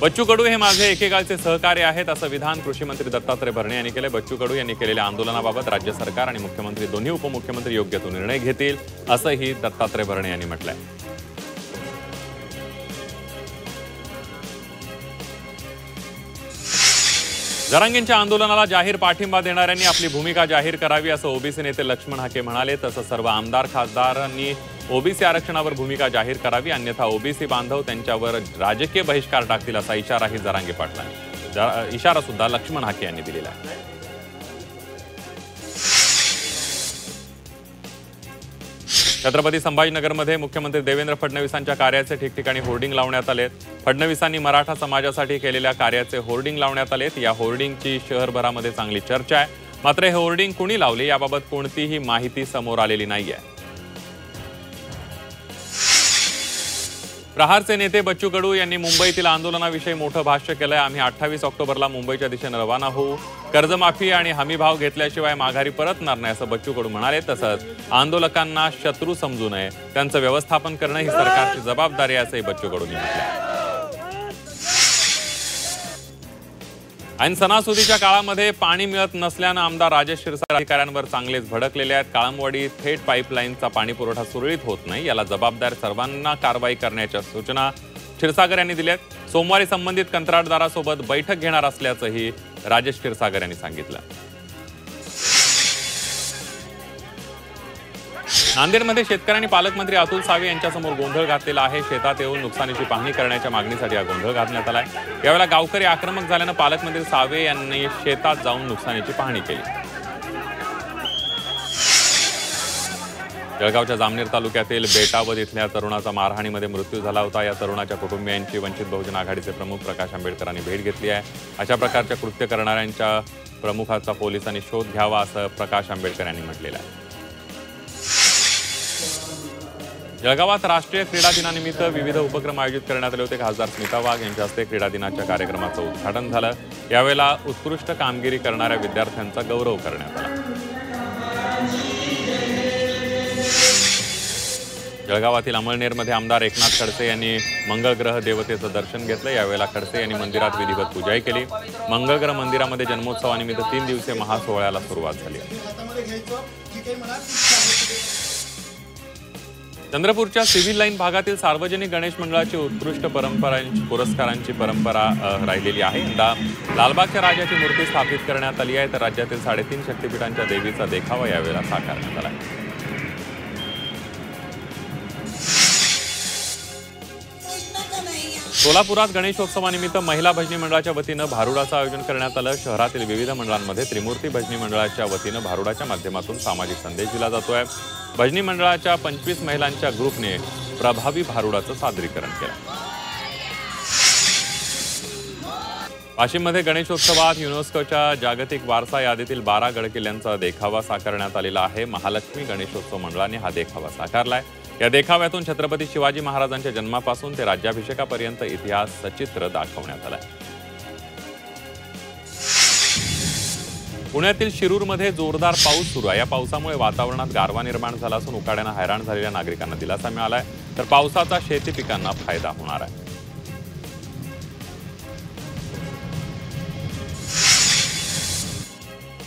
बच्चू कडू हे माझे एकेकाळचे सहकारी आहेत असं विधान कृषी मंत्री दत्तात्रय भरणे यांनी केले। बच्चू कडू यांनी केलेल्या आंदोलनाबाबत राज्य सरकार आणि मुख्यमंत्री दोन्ही उपमुख्यमंत्री योग्य तो निर्णय घेतील असंही दत्तात्रय भरणे यांनी म्हटलंय। जरांगेंच्या आंदोलनाला जाहीर पाठिंबा देणाऱ्यांनी आपली भूमिका जाहीर करावी असं ओबीसी नेते लक्ष्मण हाके म्हणाले। तसंच सर्व आमदार खासदारांनी ओबीसी आरक्षणावर भूमिका जाहीर करावी, अन्यथा ओबीसी बांधव त्यांच्यावर राजकीय बहिष्कार टाकतील असा इशाराही जरांगे पाटलांनी इशारा सुद्धा लक्ष्मण हाके यांनी दिलेला आहे। छत्रपती संभाजीनगरमध्ये मुख्यमंत्री देवेंद्र फडणवीसांच्या कार्याचे ठिकठिकाणी होर्डिंग लावण्यात आलेत। फडणवीसांनी मराठा समाजासाठी केलेल्या कार्याचे होर्डिंग लावण्यात आलेत। या होर्डिंगची शहरभरामध्ये चांगली चर्चा आहे, मात्र हे होर्डिंग कुणी लावले याबाबत कोणतीही माहिती समोर आलेली नाहीये। प्रहारचे नेते बच्चू कडू यांनी मुंबईतील आंदोलनाविषयी मोठं भाष्य केलंय। आम्ही 28 ऑक्टोबरला मुंबईच्या दिशेने रवाना होऊ, कर्जमाफी आणि हमीभाव घेतल्याशिवाय माघारी परतणार नाही असं बच्चू कडू म्हणाले। तसंच आंदोलकांना शत्रू समजू नये, त्यांचं व्यवस्थापन करणं ही सरकारची जबाबदारी आहे असंही बच्चू कडूंनी म्हटलंय। ऐन सणासुदीच्या काळामध्ये पाणी मिळत नसल्यानं आमदार राजेश क्षीरसागर अधिकाऱ्यांवर चांगलेच भडकलेले आहेत। काळमवाडी थेट पाईपलाईनचा पाणी पुरवठा सुरळीत होत नाही, याला जबाबदार सर्वांना कारवाई करण्याच्या सूचना क्षीरसागर यांनी दिल्यात। सोमवारी संबंधित कंत्राटदारासोबत बैठक घेणार असल्याचंही राजेश क्षीरसागर यांनी सांगितलं। नांदेडमध्ये शेतकऱ्यांनी पालकमंत्री अतुल सावे यांच्यासमोर गोंधळ घातलेला आहे। शेतात येऊन नुकसानीची पाहणी करण्याच्या मागणीसाठी हा गोंधळ घातण्यात आलाय। यावेळेला गावकरी आक्रमक झाल्यानं पालकमंत्री सावे यांनी शेतात जाऊन नुकसानीची पाहणी केली। जळगावच्या जामनेर तालुक्यातील बेटावद इथल्या तरुणाचा मारहाणीमध्ये मृत्यू झाला होता। या तरुणाच्या कुटुंबियांची वंचित बहुजन आघाडीचे प्रमुख प्रकाश आंबेडकरांनी भेट घेतली आहे। अशा प्रकारच्या कृत्य करणाऱ्यांच्या प्रमुखाचा पोलिसांनी शोध घ्यावा असं प्रकाश आंबेडकर यांनी म्हटलेलं आहे। जळगावात राष्ट्रीय क्रीडा दिनानिमित्त विविध उपक्रम आयोजित करण्यात आले होते। खासदार स्मिता वाघ यांच्या हस्ते क्रीडा दिनाच्या कार्यक्रमाचं उद्घाटन झालं। यावेळेला उत्कृष्ट कामगिरी करणाऱ्या विद्यार्थ्यांचा गौरव करण्यात आला। जळगावातील अमळनेरमध्ये आमदार एकनाथ खडसे यांनी मंगळग्रह देवतेचं दर्शन घेतलं। यावेळेला खडसे यांनी मंदिरात विधिवत पूजाही केली। मंगळग्रह मंदिरामध्ये जन्मोत्सवानिमित्त 3 दिवसीय महासोहळ्याला सुरुवात झाली। चंद्रपूरच्या सिव्हिल लाईन भागातील सार्वजनिक गणेश मंडळाची उत्कृष्ट पुरस्कारांची परंपरा राहिलेली आहे। यंदा लालबागच्या राजाची मूर्ती स्थापित करण्यात आली आहे, तर राज्यातील 3.5 शक्तिपीठांच्या देवीचा देखावा यावेळेला साकारण्यात आला आहे। सोलापुरात गणेशोत्सवानिमित्त महिला भजनी मंडळाच्या वतीनं भारुडाचं आयोजन करण्यात आलं। शहरातील विविध मंडळांमध्ये त्रिमूर्ती भजनी मंडळाच्या वतीनं भारुडाच्या माध्यमातून सामाजिक संदेश दिला जातोय। भजनी मंडळाच्या 25 महिलांच्या ग्रुपने प्रभावी भारुडाचं सादरीकरण केलं। वाशिममध्ये गणेशोत्सवात युनेस्कोच्या जागतिक वारसा यादीतील 12 गडकिल्ल्यांचा देखावा साकारण्यात आलेला आहे। महालक्ष्मी गणेशोत्सव मंडळाने हा देखावा साकारलाय। या देखाव्यातून छत्रपती शिवाजी महाराजांच्या जन्मापासून ते राज्याभिषेकापर्यंत इतिहास सचित्र दाखवण्यात आलाय। पुण्यातील शिरूरमध्ये जोरदार पाऊस सुरू आहे। या पावसामुळे वातावरणात गारवा निर्माण झाला असून उकाड्यानं हैराण झालेल्या नागरिकांना दिलासा मिळालाय, तर पावसाचा शेती पिकांना फायदा होणार आहे।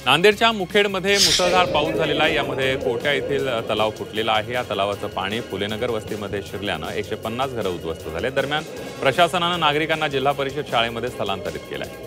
नांदेडच्या मुखेडमध्ये मुसळधार पाऊस झालेला आहे। यामध्ये कोट्या येथील तलाव फुटलेला आहे। या तलावाचं पाणी फुलेनगर वस्तीमध्ये शिरल्यानं 150 घरं उद्ध्वस्त झाले। दरम्यान प्रशासनानं नागरिकांना जिल्हा परिषद शाळेमध्ये स्थलांतरित केलंय।